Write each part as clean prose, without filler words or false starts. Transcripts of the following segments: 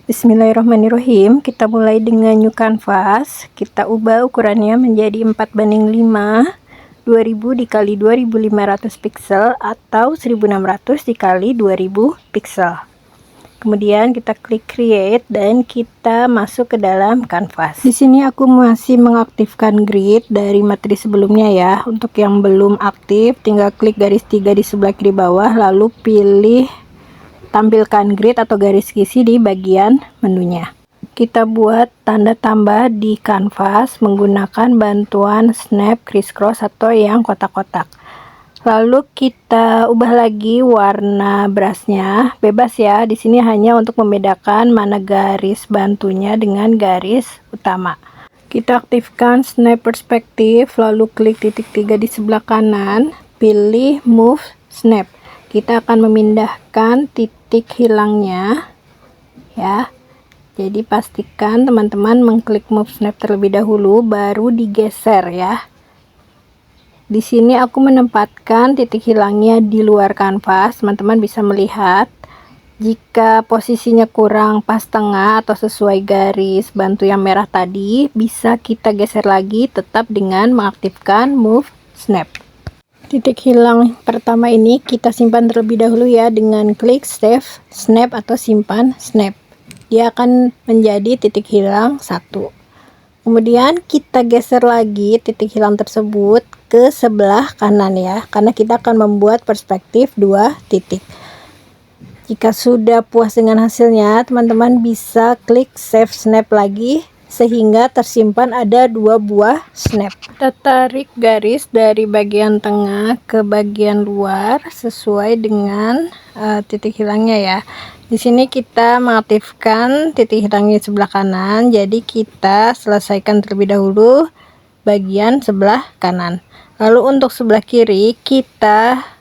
Bismillahirrahmanirrahim. Kita mulai dengan new canvas. Kita ubah ukurannya menjadi 4:5, 2000 dikali 2500 pixel atau 1600 dikali 2000 pixel. Kemudian kita klik create dan kita masuk ke dalam canvas. Di sini aku masih mengaktifkan grid dari materi sebelumnya ya. Untuk yang belum aktif, tinggal klik garis 3 di sebelah kiri bawah, lalu pilih tampilkan grid atau garis isi di bagian menunya. Kita buat tanda tambah di kanvas menggunakan bantuan snap, crisscross atau yang kotak-kotak. Lalu kita ubah lagi warna brushnya, bebas ya. Di sini hanya untuk membedakan mana garis bantunya dengan garis utama. Kita aktifkan snap perspektif, lalu klik titik 3 di sebelah kanan, pilih move snap. Kita akan memindahkan titik hilangnya ya. Jadi pastikan teman-teman mengklik move snap terlebih dahulu baru digeser ya. Di sini aku menempatkan titik hilangnya di luar kanvas. Teman-teman bisa melihat jika posisinya kurang pas tengah atau sesuai garis bantu yang merah tadi, bisa kita geser lagi tetap dengan mengaktifkan move snap. Titik hilang pertama ini kita simpan terlebih dahulu ya dengan klik save snap atau simpan snap. Dia akan menjadi titik hilang 1. Kemudian kita geser lagi titik hilang tersebut ke sebelah kanan ya, karena kita akan membuat perspektif 2 titik. Jika sudah puas dengan hasilnya, teman-teman bisa klik save snap lagi sehingga tersimpan ada 2 buah snap. Kita tarik garis dari bagian tengah ke bagian luar sesuai dengan titik hilangnya ya. Di sini kita mengaktifkan titik hilangnya sebelah kanan, jadi kita selesaikan terlebih dahulu bagian sebelah kanan. Lalu untuk sebelah kiri kita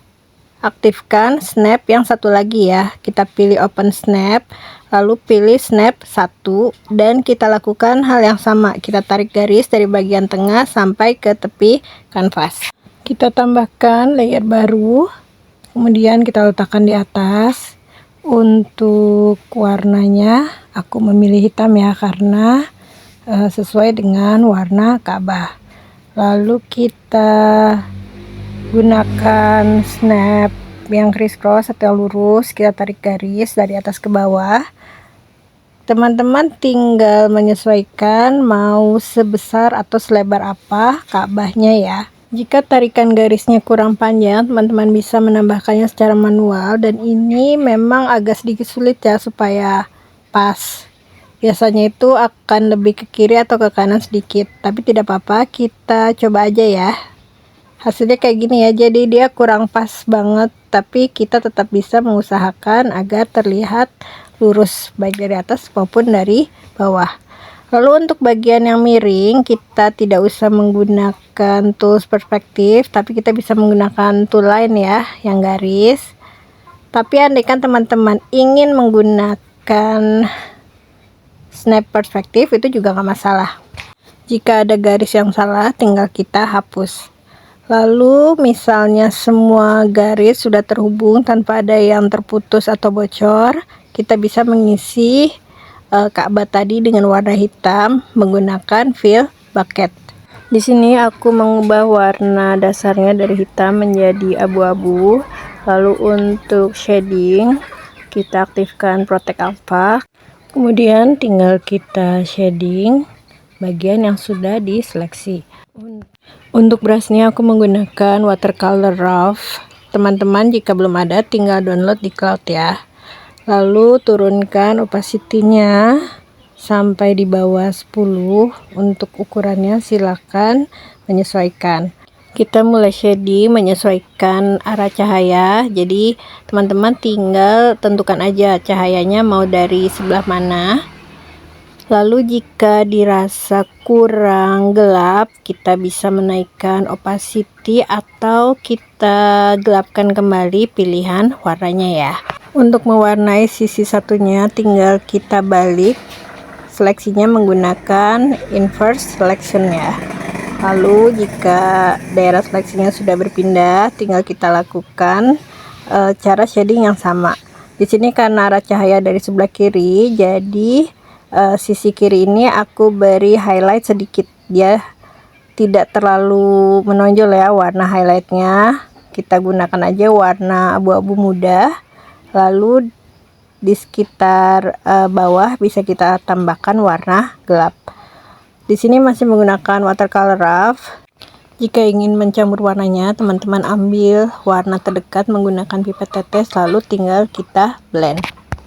aktifkan snap yang satu lagi ya. Kita pilih open snap, lalu pilih snap 1 dan kita lakukan hal yang sama. Kita tarik garis dari bagian tengah sampai ke tepi kanvas. Kita tambahkan layer baru, kemudian kita letakkan di atas. Untuk warnanya aku memilih hitam ya, karena sesuai dengan warna Ka'bah. Lalu kita gunakan snap yang crisscross atau lurus, kita tarik garis dari atas ke bawah. Teman-teman tinggal menyesuaikan mau sebesar atau selebar apa Ka'bahnya ya. Jika tarikan garisnya kurang panjang, teman-teman bisa menambahkannya secara manual, dan ini memang agak sedikit sulit ya supaya pas. Biasanya itu akan lebih ke kiri atau ke kanan sedikit, tapi tidak apa-apa, kita coba aja ya. Hasilnya kayak gini ya, jadi dia kurang pas banget, tapi kita tetap bisa mengusahakan agar terlihat lurus baik dari atas maupun dari bawah. Lalu untuk bagian yang miring, kita tidak usah menggunakan tools perspektif, tapi kita bisa menggunakan tool lain ya, yang garis. Tapi andaikan teman-teman ingin menggunakan snap perspektif, itu juga nggak masalah. Jika ada garis yang salah, tinggal kita hapus. Lalu misalnya semua garis sudah terhubung tanpa ada yang terputus atau bocor, kita bisa mengisi Ka'bah tadi dengan warna hitam menggunakan fill bucket. Di sini aku mengubah warna dasarnya dari hitam menjadi abu-abu. Lalu untuk shading kita aktifkan protect alpha. Kemudian tinggal kita shading bagian yang sudah diseleksi. Untuk brushnya aku menggunakan watercolor rough. Teman-teman jika belum ada tinggal download di cloud ya. Lalu turunkan opacity-nya sampai di bawah 10. Untuk ukurannya silakan menyesuaikan. Kita mulai shading menyesuaikan arah cahaya. Jadi teman-teman tinggal tentukan aja cahayanya mau dari sebelah mana. Lalu jika dirasa kurang gelap, kita bisa menaikkan opacity atau kita gelapkan kembali pilihan warnanya ya. Untuk mewarnai sisi satunya tinggal kita balik seleksinya menggunakan inverse selection ya. Lalu jika daerah seleksinya sudah berpindah, tinggal kita lakukan cara shading yang sama. Di sini karena arah cahaya dari sebelah kiri, jadi sisi kiri ini aku beri highlight sedikit ya, tidak terlalu menonjol ya warna highlightnya. Kita gunakan aja warna abu-abu muda, lalu di sekitar bawah bisa kita tambahkan warna gelap. Di sini masih menggunakan watercolor rough. Jika ingin mencampur warnanya, teman-teman ambil warna terdekat menggunakan pipet tetes, lalu tinggal kita blend.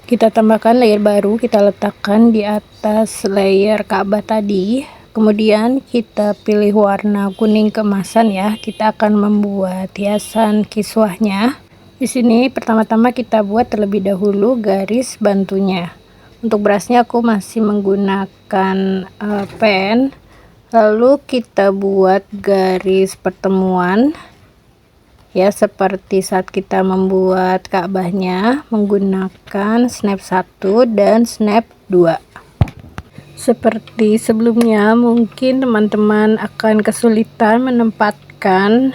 Kita tambahkan layer baru, kita letakkan di atas layer Ka'bah tadi. Kemudian kita pilih warna kuning keemasan ya. Kita akan membuat hiasan kiswahnya. Di sini pertama-tama kita buat terlebih dahulu garis bantunya. Untuk berasnya aku masih menggunakan pen. Lalu kita buat garis pertemuan ya, seperti saat kita membuat Ka'bahnya menggunakan snap 1 dan snap 2. Seperti sebelumnya, mungkin teman-teman akan kesulitan menempatkan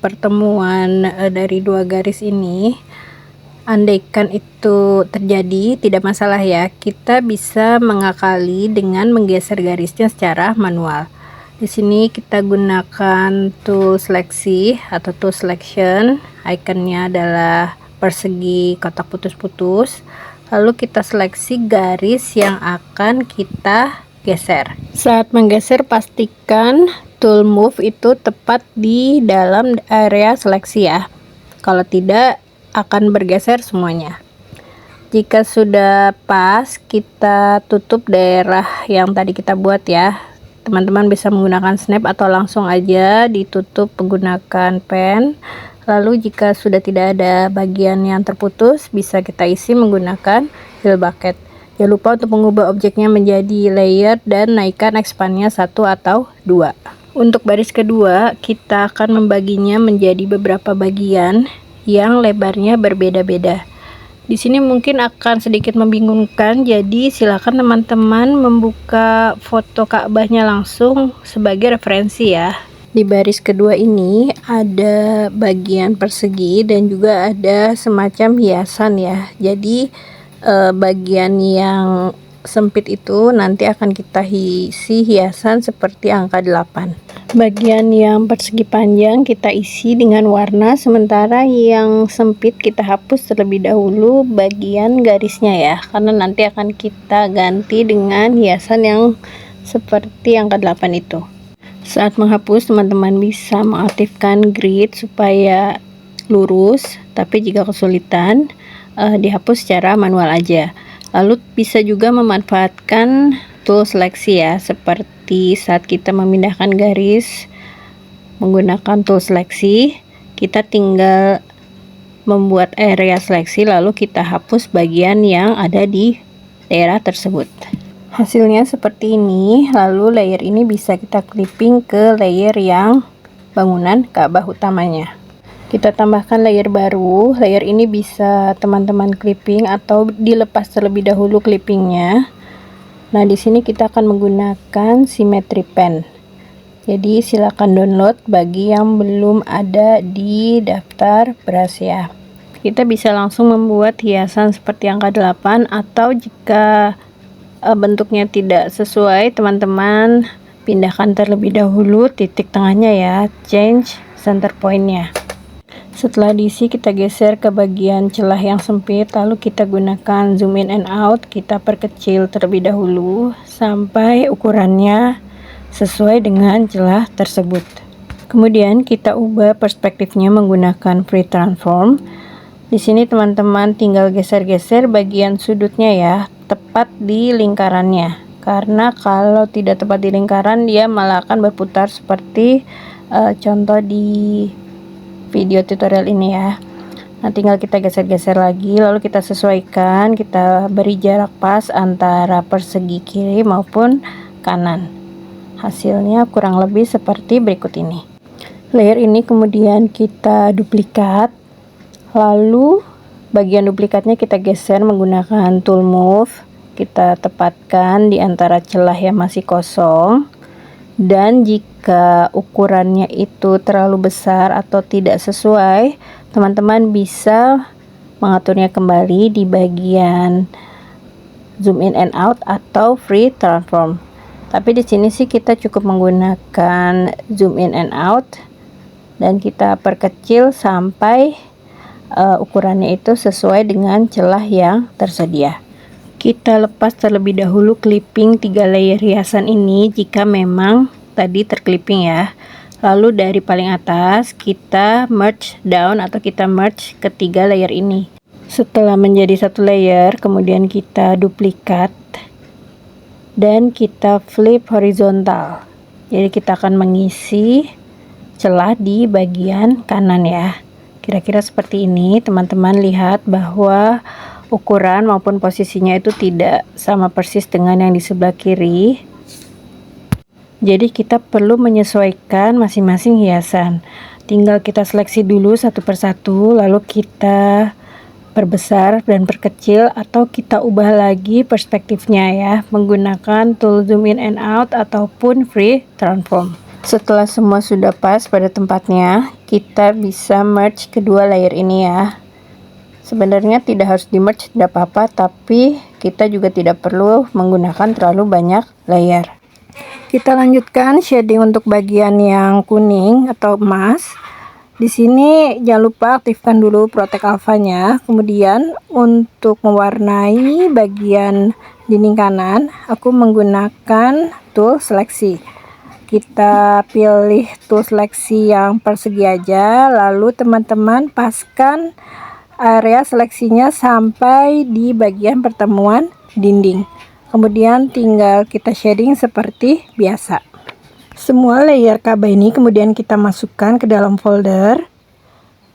pertemuan dari dua garis ini. Andaikan itu terjadi, tidak masalah ya, kita bisa mengakali dengan menggeser garisnya secara manual. Di sini kita gunakan tool seleksi atau tool selection, ikonnya adalah persegi kotak putus-putus. Lalu kita seleksi garis yang akan kita geser. Saat menggeser pastikan tool move itu tepat di dalam area seleksi ya. Kalau tidak akan bergeser semuanya. Jika sudah pas, kita tutup daerah yang tadi kita buat ya. Teman-teman bisa menggunakan snap atau langsung aja ditutup menggunakan pen. Lalu jika sudah tidak ada bagian yang terputus, bisa kita isi menggunakan fill bucket. Jangan lupa untuk mengubah objeknya menjadi layer dan naikkan expandnya 1 atau 2. Untuk baris kedua, kita akan membaginya menjadi beberapa bagian yang lebarnya berbeda-beda. Di sini mungkin akan sedikit membingungkan, jadi silakan teman-teman membuka foto Ka'bahnya langsung sebagai referensi ya. Di baris kedua ini ada bagian persegi dan juga ada semacam hiasan ya. Jadi bagian yang sempit itu nanti akan kita isi hiasan seperti angka 8. Bagian yang persegi panjang kita isi dengan warna, sementara yang sempit kita hapus terlebih dahulu bagian garisnya ya, karena nanti akan kita ganti dengan hiasan yang seperti angka 8 itu. Saat menghapus, teman-teman bisa mengaktifkan grid supaya lurus, tapi jika kesulitan dihapus secara manual aja. Lalu bisa juga memanfaatkan tool seleksi ya, seperti saat kita memindahkan garis menggunakan tool seleksi, kita tinggal membuat area seleksi lalu kita hapus bagian yang ada di daerah tersebut. Hasilnya seperti ini. Lalu layer ini bisa kita clipping ke layer yang bangunan Ka'bah utamanya. Kita tambahkan layer baru. Layer ini bisa teman-teman clipping atau dilepas terlebih dahulu clippingnya. Nah, di sini kita akan menggunakan symmetry pen. Jadi silakan download bagi yang belum ada di daftar beras ya. Kita bisa langsung membuat hiasan seperti angka 8, atau jika bentuknya tidak sesuai, teman-teman pindahkan terlebih dahulu titik tengahnya ya, change center pointnya. Setelah diisi, kita geser ke bagian celah yang sempit, lalu kita gunakan zoom in and out. Kita perkecil terlebih dahulu sampai ukurannya sesuai dengan celah tersebut. Kemudian kita ubah perspektifnya menggunakan free transform. Di sini teman-teman tinggal geser-geser bagian sudutnya ya, tepat di lingkarannya. Karena kalau tidak tepat di lingkaran, dia malah akan berputar seperti contoh di video tutorial ini ya. Nah, tinggal kita geser-geser lagi, lalu kita sesuaikan, kita beri jarak pas antara persegi kiri maupun kanan. Hasilnya kurang lebih seperti berikut ini. Layer ini kemudian kita duplikat, lalu bagian duplikatnya kita geser menggunakan tool move. Kita tepatkan di antara celah yang masih kosong, dan jika ukurannya itu terlalu besar atau tidak sesuai, teman-teman bisa mengaturnya kembali di bagian zoom in and out atau free transform. Tapi di sini sih kita cukup menggunakan zoom in and out dan kita perkecil sampai ukurannya itu sesuai dengan celah yang tersedia. Kita lepas terlebih dahulu clipping 3 layer hiasan ini jika memang tadi terclipping ya. Lalu dari paling atas kita merge down atau kita merge ketiga layer ini. Setelah menjadi satu layer, kemudian kita duplikat dan kita flip horizontal. Jadi kita akan mengisi celah di bagian kanan ya. Kira-kira seperti ini. Teman-teman lihat bahwa ukuran maupun posisinya itu tidak sama persis dengan yang di sebelah kiri. Jadi kita perlu menyesuaikan masing-masing hiasan. Tinggal kita seleksi dulu satu persatu, lalu kita perbesar dan perkecil atau kita ubah lagi perspektifnya ya, menggunakan tool zoom in and out ataupun free transform. Setelah semua sudah pas pada tempatnya, kita bisa merge kedua layer ini ya. Sebenarnya tidak harus di merge, tidak apa-apa, tapi kita juga tidak perlu menggunakan terlalu banyak layer. Kita lanjutkan shading untuk bagian yang kuning atau emas. Di sini jangan lupa aktifkan dulu Protect Alpha-nya. Kemudian untuk mewarnai bagian dinding kanan, aku menggunakan tool seleksi. Kita pilih tool seleksi yang persegi aja, lalu teman-teman paskan area seleksinya sampai di bagian pertemuan dinding. Kemudian tinggal kita shading seperti biasa. Semua layer Ka'bah ini kemudian kita masukkan ke dalam folder.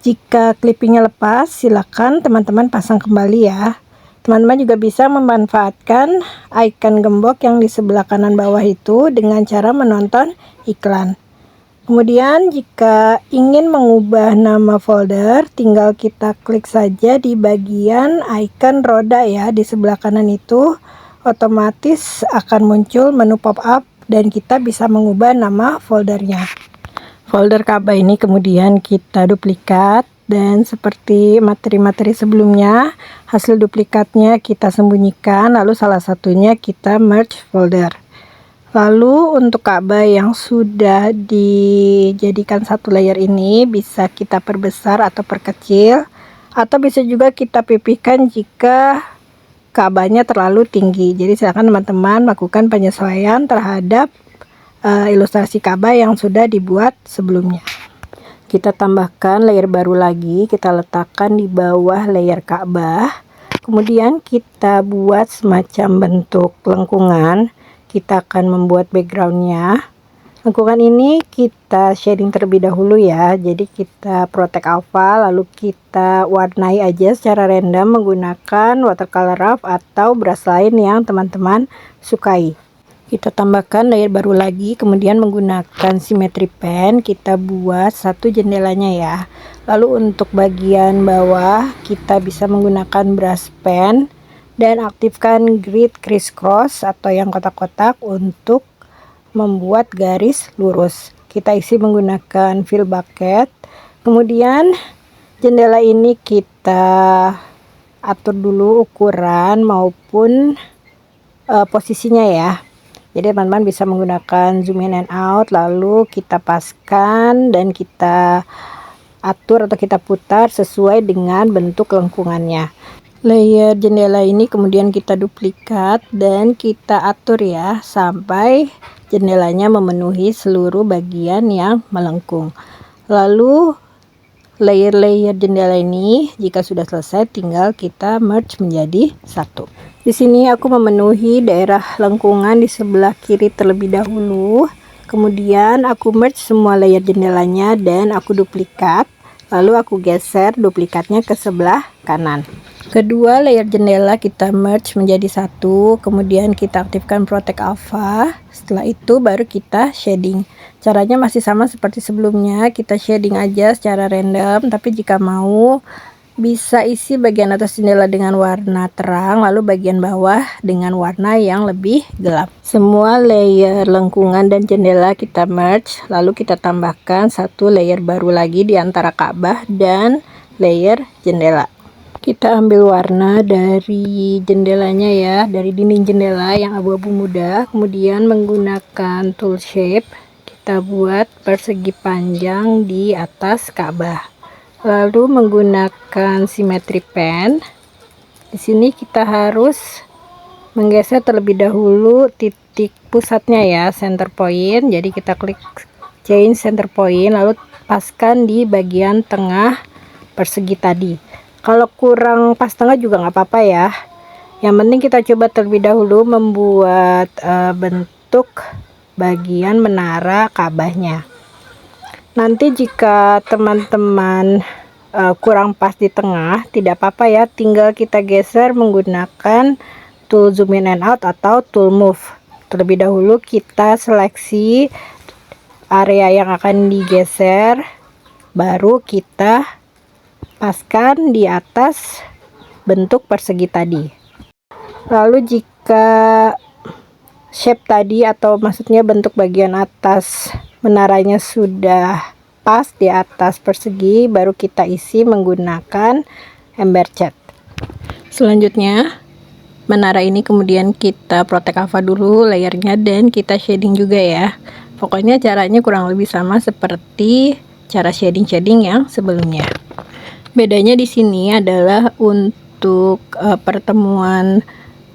Jika clippingnya lepas, silakan teman-teman pasang kembali ya. Teman-teman juga bisa memanfaatkan icon gembok yang di sebelah kanan bawah itu dengan cara menonton iklan. Kemudian jika ingin mengubah nama folder, tinggal kita klik saja di bagian icon roda ya di sebelah kanan itu. Otomatis akan muncul menu pop-up dan kita bisa mengubah nama foldernya. Folder Ka'bah ini kemudian kita duplikat dan seperti materi-materi sebelumnya, hasil duplikatnya kita sembunyikan, lalu salah satunya kita merge folder. Lalu untuk Ka'bah yang sudah dijadikan satu layer ini bisa kita perbesar atau perkecil, atau bisa juga kita pipihkan jika Ka'bahnya terlalu tinggi. Jadi silakan teman-teman lakukan penyesuaian terhadap ilustrasi Ka'bah yang sudah dibuat sebelumnya. Kita tambahkan layer baru lagi, kita letakkan di bawah layer Ka'bah. Kemudian kita buat semacam bentuk lengkungan. Kita akan membuat backgroundnya. Lengkungan ini kita shading terlebih dahulu ya. Jadi kita Protect Alpha, lalu kita warnai aja secara random menggunakan watercolor rough atau brush lain yang teman-teman sukai. Kita tambahkan layer baru lagi, kemudian menggunakan symmetry pen kita buat satu jendelanya ya. Lalu untuk bagian bawah kita bisa menggunakan brush pen dan aktifkan grid crisscross atau yang kotak-kotak untuk membuat garis lurus. Kita isi menggunakan fill bucket. Kemudian jendela ini kita atur dulu ukuran maupun posisinya ya. Jadi teman-teman bisa menggunakan zoom in and out, lalu kita paskan dan kita atur atau kita putar sesuai dengan bentuk lengkungannya. Layer jendela ini kemudian kita duplikat dan kita atur ya sampai jendelanya memenuhi seluruh bagian yang melengkung. Lalu layer-layer jendela ini jika sudah selesai tinggal kita merge menjadi satu. Di sini aku memenuhi daerah lengkungan di sebelah kiri terlebih dahulu. Kemudian aku merge semua layer jendelanya dan aku duplikat. Lalu aku geser duplikatnya ke sebelah kanan. Kedua layer jendela kita merge menjadi satu, kemudian kita aktifkan Protect Alpha. Setelah itu baru kita shading. Caranya masih sama seperti sebelumnya, kita shading aja secara random, tapi jika mau bisa isi bagian atas jendela dengan warna terang, lalu bagian bawah dengan warna yang lebih gelap. Semua layer lengkungan dan jendela kita merge, lalu kita tambahkan satu layer baru lagi di antara Ka'bah dan layer jendela. Kita ambil warna dari jendelanya ya, dari dinding jendela yang abu-abu muda, kemudian menggunakan tool shape kita buat persegi panjang di atas Ka'bah. Lalu menggunakan symmetry pen, di sini kita harus menggeser terlebih dahulu titik pusatnya ya, center point. Jadi kita klik change center point, lalu paskan di bagian tengah persegi tadi. Kalau kurang pas tengah juga nggak apa-apa ya, yang penting kita coba terlebih dahulu membuat bentuk bagian menara Ka'bahnya. Nanti jika teman-teman kurang pas di tengah, tidak apa-apa ya, tinggal kita geser menggunakan tool zoom in and out atau tool move. Terlebih dahulu kita seleksi area yang akan digeser, baru kita paskan di atas bentuk persegi tadi. Lalu jika shape tadi, atau maksudnya bentuk bagian atas menaranya sudah pas di atas persegi, baru kita isi menggunakan ember cat. Selanjutnya menara ini kemudian kita protect alpha dulu layernya, dan kita shading juga ya. Pokoknya caranya kurang lebih sama seperti cara shading yang sebelumnya. Bedanya di sini adalah untuk pertemuan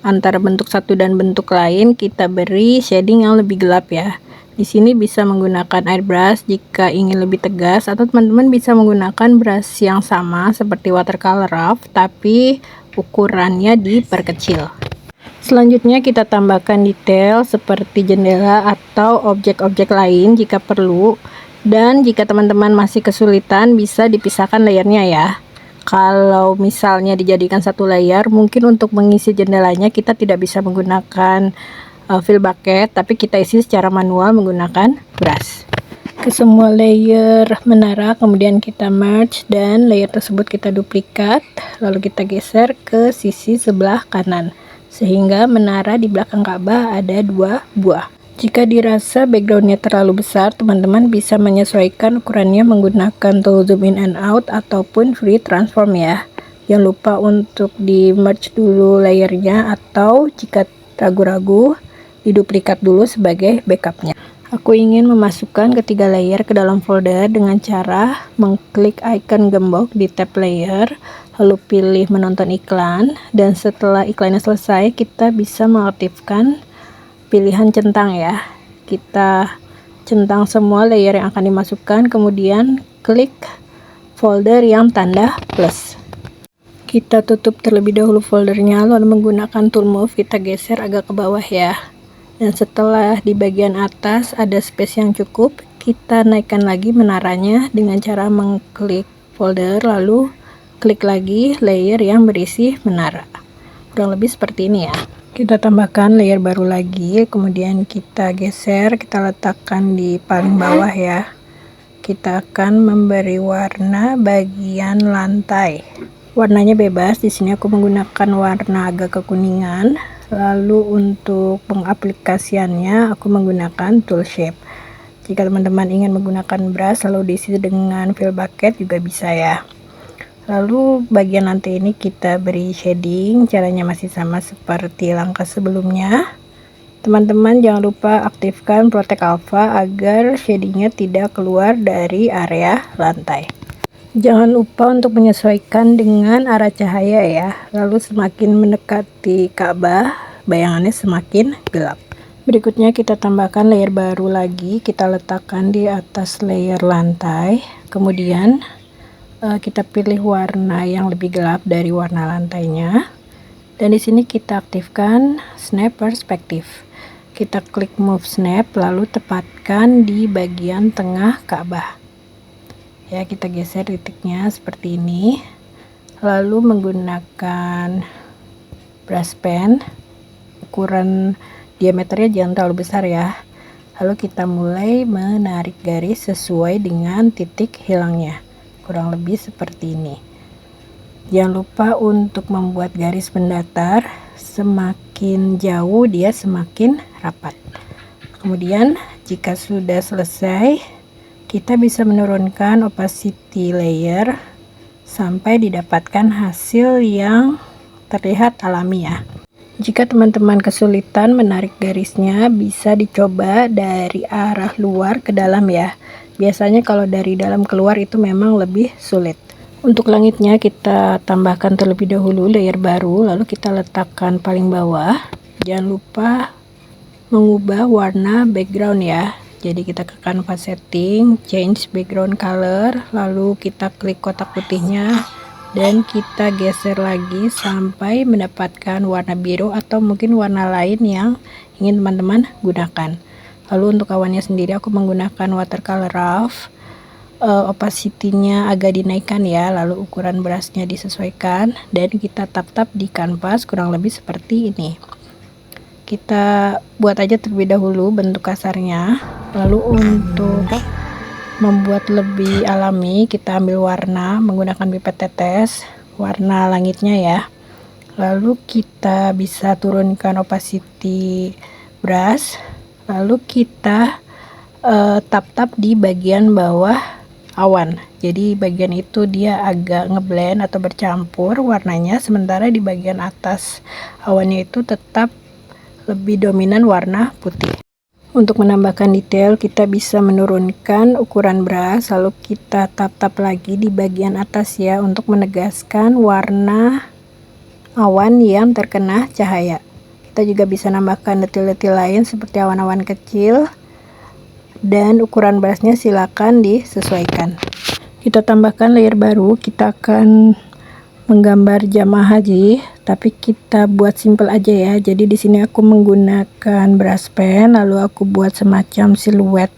antara bentuk satu dan bentuk lain kita beri shading yang lebih gelap ya. Di sini bisa menggunakan airbrush jika ingin lebih tegas, atau teman-teman bisa menggunakan brush yang sama seperti watercolor rough tapi ukurannya diperkecil. Selanjutnya kita tambahkan detail seperti jendela atau objek-objek lain jika perlu. Dan jika teman-teman masih kesulitan, bisa dipisahkan layernya ya. Kalau misalnya dijadikan satu layer, mungkin untuk mengisi jendelanya kita tidak bisa menggunakan fill bucket, tapi kita isi secara manual menggunakan brush. Ke semua layer menara kemudian kita merge, dan layer tersebut kita duplikat, lalu kita geser ke sisi sebelah kanan sehingga menara di belakang Ka'bah ada 2 buah. Jika dirasa backgroundnya terlalu besar, teman-teman bisa menyesuaikan ukurannya menggunakan tool zoom in and out ataupun free transform ya. Jangan lupa untuk di merge dulu layernya, atau jika ragu-ragu diduplikat dulu sebagai backupnya. Aku ingin memasukkan ketiga layer ke dalam folder dengan cara mengklik icon gembok di tab layer, lalu pilih menonton iklan, dan setelah iklannya selesai kita bisa mengaktifkan pilihan centang ya. Kita centang semua layer yang akan dimasukkan, kemudian klik folder yang tanda plus. Kita tutup terlebih dahulu foldernya, lalu menggunakan tool move kita geser agak ke bawah ya. Dan setelah di bagian atas ada space yang cukup, kita naikkan lagi menaranya dengan cara mengklik folder lalu klik lagi layer yang berisi menara. Kurang lebih seperti ini ya. Kita tambahkan layer baru lagi, kemudian kita geser, kita letakkan di paling bawah ya. Kita akan memberi warna bagian lantai. Warnanya bebas, di sini aku menggunakan warna agak kekuningan. Lalu untuk pengaplikasiannya aku menggunakan tool shape. Jika teman-teman ingin menggunakan brush lalu diisi dengan fill bucket juga bisa ya. Lalu bagian lantai ini kita beri shading, caranya masih sama seperti langkah sebelumnya. Teman-teman jangan lupa aktifkan protect alpha agar shadingnya tidak keluar dari area lantai. Jangan lupa untuk menyesuaikan dengan arah cahaya ya. Lalu semakin mendekati Ka'bah, bayangannya semakin gelap. Berikutnya kita tambahkan layer baru lagi, kita letakkan di atas layer lantai. Kemudian kita pilih warna yang lebih gelap dari warna lantainya, dan di sini kita aktifkan snap perspektif. Kita klik move snap lalu tepatkan di bagian tengah Ka'bah ya. Kita geser titiknya seperti ini, lalu menggunakan brush pen, ukuran diameternya jangan terlalu besar ya. Lalu kita mulai menarik garis sesuai dengan titik hilangnya, kurang lebih seperti ini. Jangan lupa untuk membuat garis mendatar, semakin jauh dia semakin rapat. Kemudian jika sudah selesai, kita bisa menurunkan opacity layer sampai didapatkan hasil yang terlihat alami ya. Jika teman-teman kesulitan menarik garisnya, bisa dicoba dari arah luar ke dalam ya. Biasanya kalau dari dalam keluar itu memang lebih sulit. Untuk langitnya kita tambahkan terlebih dahulu layer baru, lalu kita letakkan paling bawah. Jangan lupa mengubah warna background ya. Jadi kita ke canvas setting, change background color, lalu kita klik kotak putihnya dan kita geser lagi sampai mendapatkan warna biru atau mungkin warna lain yang ingin teman-teman gunakan. Lalu untuk awannya sendiri aku menggunakan watercolor rough, opacity-nya agak dinaikkan ya, lalu ukuran brushnya disesuaikan dan kita tap-tap di kanvas kurang lebih seperti ini. Kita buat aja terlebih dahulu bentuk kasarnya, lalu untuk membuat lebih alami kita ambil warna menggunakan pipet tetes warna langitnya ya, lalu kita bisa turunkan opacity brush, lalu kita tap-tap di bagian bawah awan. Jadi bagian itu dia agak ngeblend atau bercampur warnanya, sementara di bagian atas awannya itu tetap lebih dominan warna putih. Untuk menambahkan detail, kita bisa menurunkan ukuran brush, lalu kita tap-tap lagi di bagian atas ya, untuk menegaskan warna awan yang terkena cahaya. Kita juga bisa nambahkan detail-detail lain seperti awan-awan kecil, dan ukuran brushnya silakan disesuaikan. Kita tambahkan layer baru, kita akan menggambar jamaah haji, tapi kita buat simple aja ya. Jadi di sini aku menggunakan brush pen, lalu aku buat semacam siluet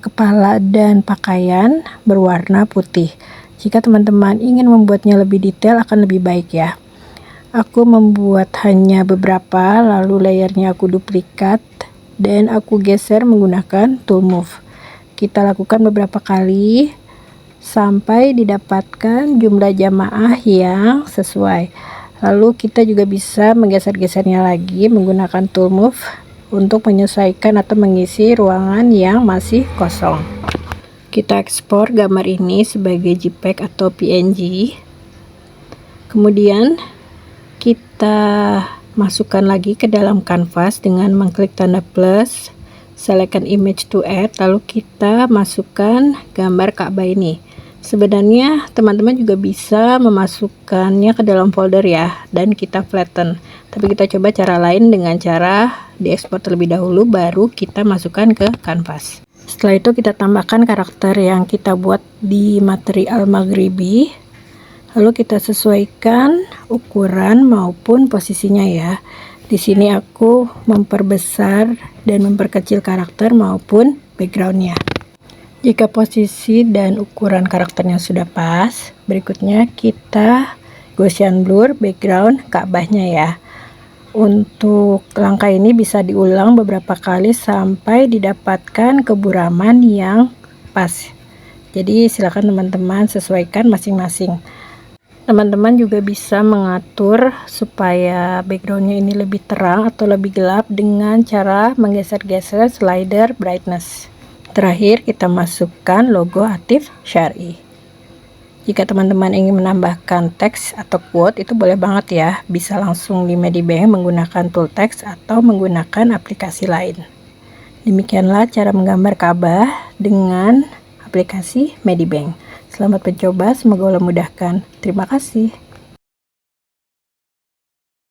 kepala dan pakaian berwarna putih. Jika teman-teman ingin membuatnya lebih detail akan lebih baik ya. Aku membuat hanya beberapa, lalu layernya aku duplikat dan aku geser menggunakan tool move. Kita lakukan beberapa kali sampai didapatkan jumlah jamaah yang sesuai. Lalu kita juga bisa menggeser-gesernya lagi menggunakan tool move untuk menyesuaikan atau mengisi ruangan yang masih kosong. Kita ekspor gambar ini sebagai JPEG atau PNG. Kemudian kita masukkan lagi ke dalam kanvas dengan mengklik tanda plus, select an image to add, lalu kita masukkan gambar Ka'bah ini. Sebenarnya teman-teman juga bisa memasukkannya ke dalam folder ya, dan kita flatten. Tapi kita coba cara lain dengan cara diekspor terlebih dahulu, baru kita masukkan ke kanvas. Setelah itu kita tambahkan karakter yang kita buat di materi Al-Maghribi. Lalu kita sesuaikan ukuran maupun posisinya ya. Di sini aku memperbesar dan memperkecil karakter maupun backgroundnya. Jika posisi dan ukuran karakternya sudah pas, berikutnya kita Gaussian blur background Ka'bahnya ya. Untuk langkah ini bisa diulang beberapa kali sampai didapatkan keburaman yang pas. Jadi silakan teman-teman sesuaikan masing-masing. Teman-teman juga bisa mengatur supaya backgroundnya ini lebih terang atau lebih gelap dengan cara menggeser-geser slider brightness. Terakhir kita masukkan logo Atif Syari. Jika teman-teman ingin menambahkan teks atau quote itu boleh banget ya, bisa langsung di Medibank menggunakan tool text atau menggunakan aplikasi lain. Demikianlah cara menggambar Ka'bah dengan aplikasi Medibank. Selamat mencoba, semoga Allah mudahkan. Terima kasih.